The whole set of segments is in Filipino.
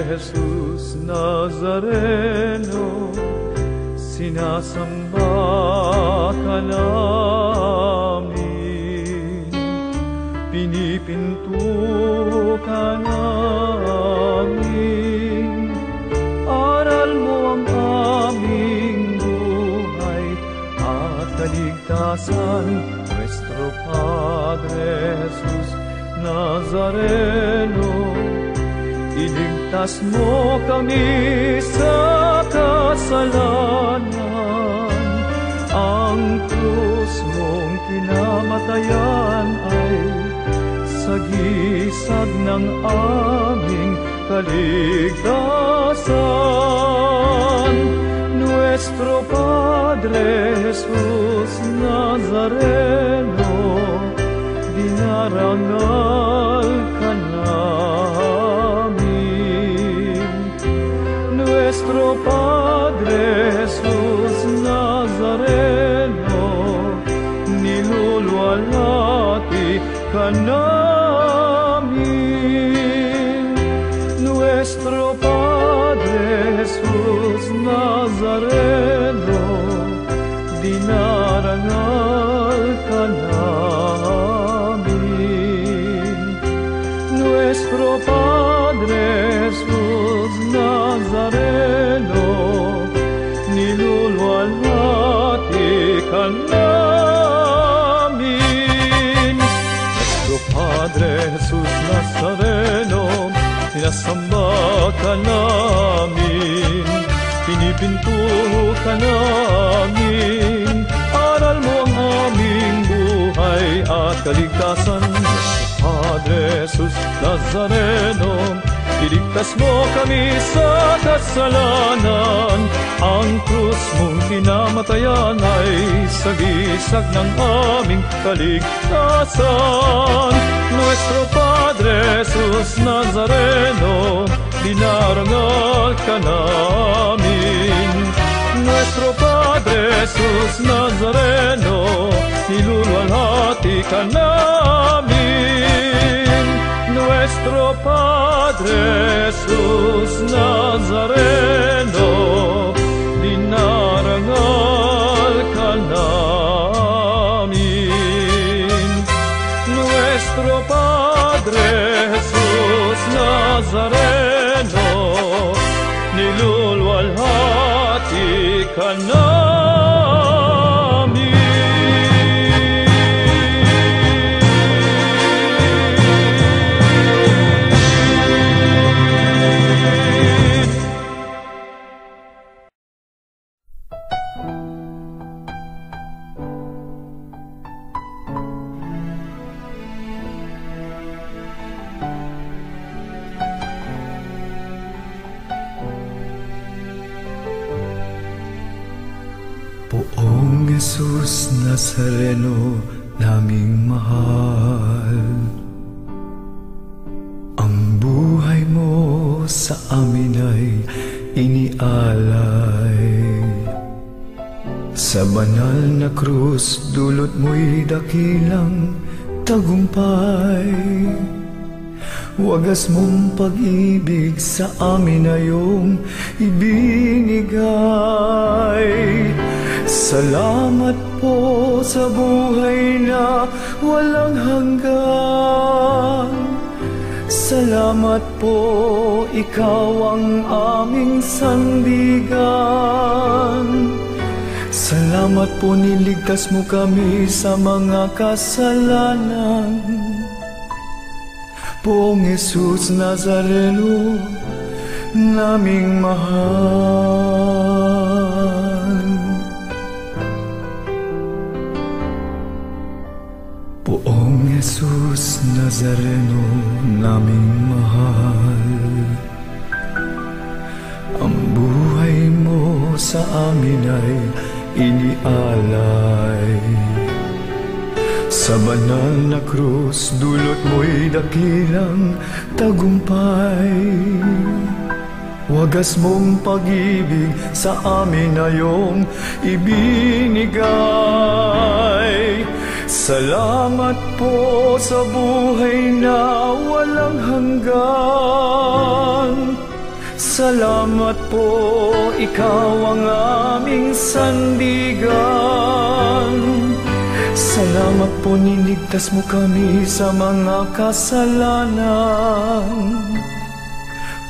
Jesus Nazareno, sinasamba ka namin, pinipinto ka namin, aral mo ang aming buhay at kaligtasan, Nuestro Padre Jesus Nazareno. Iligtas mo kami sa kasalanan, ang krus mong kinamatayan ay sagisag ng aming kaligtasan. Nuestro Padre Jesus Nazareno, dinarangal ka namin. Nuestro Padre Jesus Nazareno, niluluwalhati ka namin. Nuestro Padre Jesus Nazareno, dinarangal ka namin. Nuestro Padre Jesus Nazareno, niluluwalhati ka namin. Nuestro Padre Jesus Nazareno, sinasamba ka namin, pinipinto ka namin, aral mo ang aming buhay at kaligtasan. Padre Jesus Nazareno, iligtas mo kami sa kasalanan, ang krus mong kinamatayan ay sagisag ng aming kaligtasan. Nuestro Padre Jesus Nazareno, dinarangal ka namin. Nuestro Padre Jesus Nazareno, niluluwalhati ka namin. Nuestro Padre Jesus Nazareno, dinarangal ka namin. Nuestro Padre Jesus Nazareno, niluluwalhati ka namin. Poong Jesus Nazareno, naming mahal, ang buhay mo sa amin ay inialay. Sa banal na krus, dulot mo'y dakilang tagumpay. Wagas mong pag-ibig sa amin na iyong ibinigay. Salamat po sa buhay na walang hanggan. Salamat po, ikaw ang aming sandigan. Salamat po, niligtas mo kami sa mga kasalanan. Poong Jesus Nazareno, naming mahal. Poong Jesus Nazareno, naming mahal, ang buhay mo sa amin ay inialay. Sa banal na krus, dulot mo'y dakilang tagumpay. Wagas mong pag-ibig sa amin na iyong ibinigay. Salamat po sa buhay na walang hanggan. Salamat po, ikaw ang aming sandigan. Salamat po, niligtas mo kami sa mga kasalanan.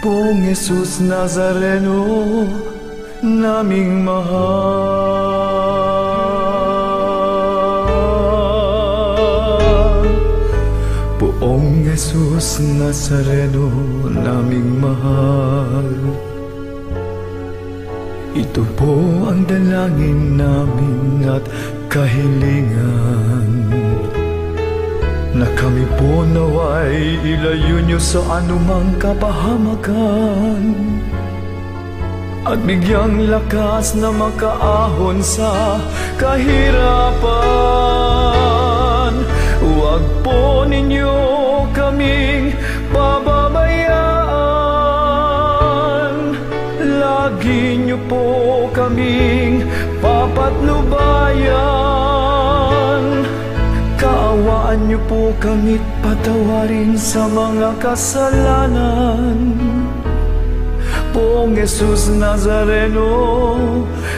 Poong Jesus Nazareno, naming mahal. Poong Jesus Nazareno, naming mahal. Ito po ang dalangin namin at kahilingan, na kami po naway ilayo niyo sa anumang kapahamakan, at bigyang lakas na makaahon sa kahirapan. Huwag po ninyo kaming pababayaan, lagi niyo po kaming papatnubayan. Kaawaan niyo po kami't patawarin sa mga kasalanan. Poong Jesus Nazareno,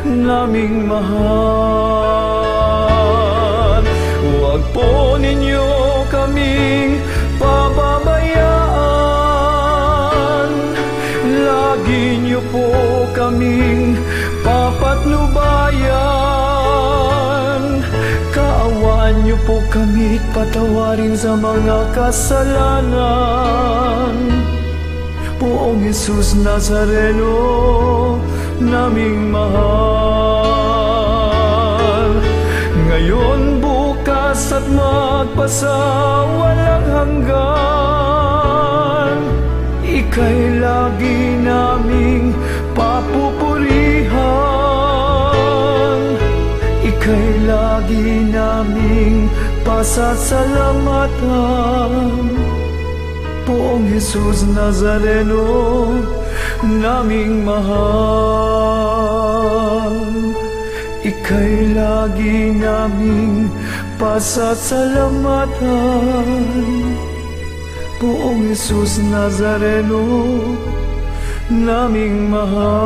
naming mahal. Huwag po ninyo kaming pababayaan, lagi niyo po kaming papatnubayan. Kaawaan niyo po kami't patawarin sa mga kasalanan. Poong Jesus Nazareno, naming mahal. Ngayon, bukas at magpasawalang hanggan, ika'y lagi naming papupurihan. Ika'y lagi naming pasasalamatan. Poong Jesus Nazareno, naming mahal. Ika'y lagi naming pasasalamatan. Poong Jesus Nazareno, naming mahal.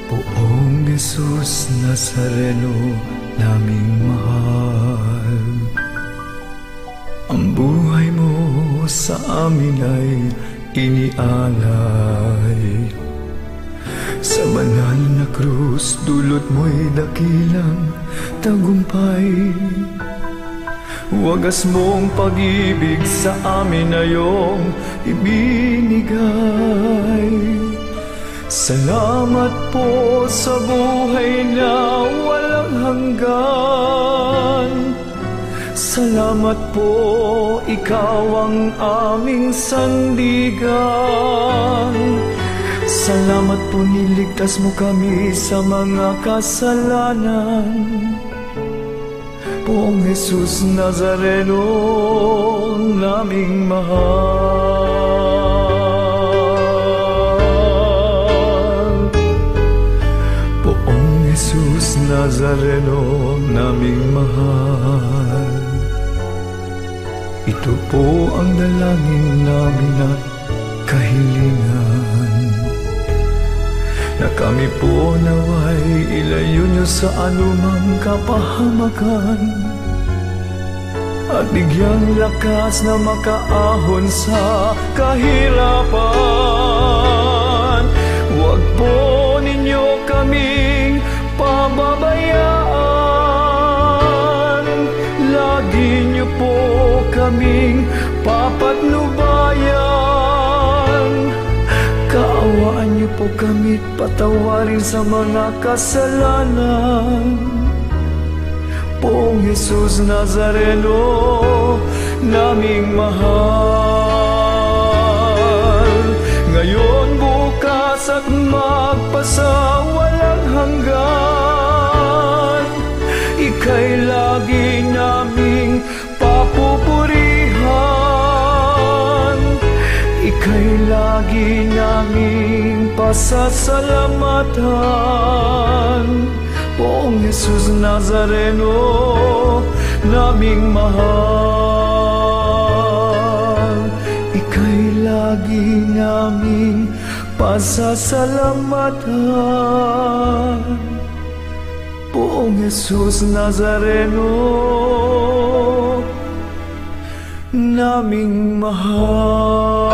Poong Jesus Nazareno, naming mahal. Ang buhay mo sa amin ay inialay. Sa banal na krus, dulot mo'y dakilang tagumpay. Wagas mong pag-ibig sa amin na iyong ibinigay. Salamat po sa buhay na walang hanggan. Salamat po, ikaw ang aming sandigan. Salamat po, niligtas mo kami sa mga kasalanan. Poong Jesus Nazareno, naming mahal. Poong Jesus Nazareno, naming mahal. Ito po ang dalangin namin at kahilingan, na kami po naway ilayo niyo sa anumang kapahamakan, at bigyang lakas na makaahon sa kahirapan. Huwag po ninyo kaming pababayaan, lagi niyo po kaming papatnubayan. Kaawaan niyo po kami't patawarin sa mga kasalanan. Poong Jesus Nazareno, naming mahal. Ngayon, bukas at magpasawalang hanggan, ika'y lagi naming papupurihan. Ika'y lagi naming pasasalamatan. Poong Jesus Nazareno, naming mahal. Ika'y lagi naming pasasalamatan. Poong Jesus Nazareno, naming mahal.